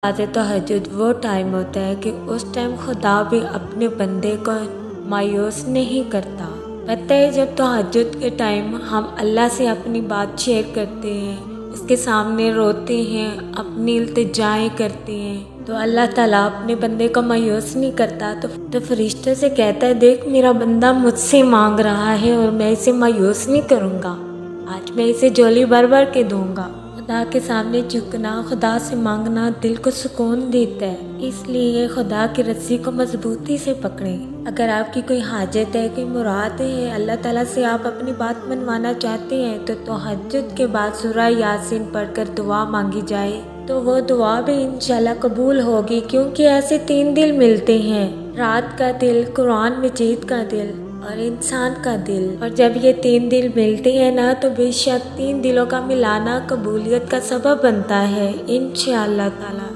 नमाज़ तहज्जुद वो टाइम होता है कि उस टाइम खुदा भी अपने बंदे को मायूस नहीं करता। पता है, जब तहज्जुद के टाइम हम अल्लाह से अपनी बात शेयर करते हैं, उसके सामने रोते हैं, अपनी इल्तिजाएं करते हैं, तो अल्लाह ताला अपने बंदे को मायूस नहीं करता। तो फरिश्ते से कहता है, देख मेरा बंदा मुझसे मांग रहा है और मैं इसे मायूस नहीं करूँगा, आज मैं इसे झोली भर भर के दूंगा। खुदा के सामने झुकना, खुदा से मांगना दिल को सुकून देता है। इसलिए खुदा की रस्सी को मजबूती से पकड़ें। अगर आपकी कोई हाजत है, कोई मुराद है, अल्लाह ताला से आप अपनी बात मनवाना चाहते हैं, तो तहज्जुद के बाद सूरह यासीन पढ़कर दुआ मांगी जाए तो वो दुआ भी इंशाल्लाह कबूल होगी। क्योंकि ऐसे 3 दिल मिलते हैं, रात का दिल, कुरान मजीद का दिल और इंसान का दिल। और जब ये 3 दिल मिलते हैं ना, तो बेशक 3 दिलों का मिलाना कबूलियत का सबब बनता है इंशाअल्लाह ताला।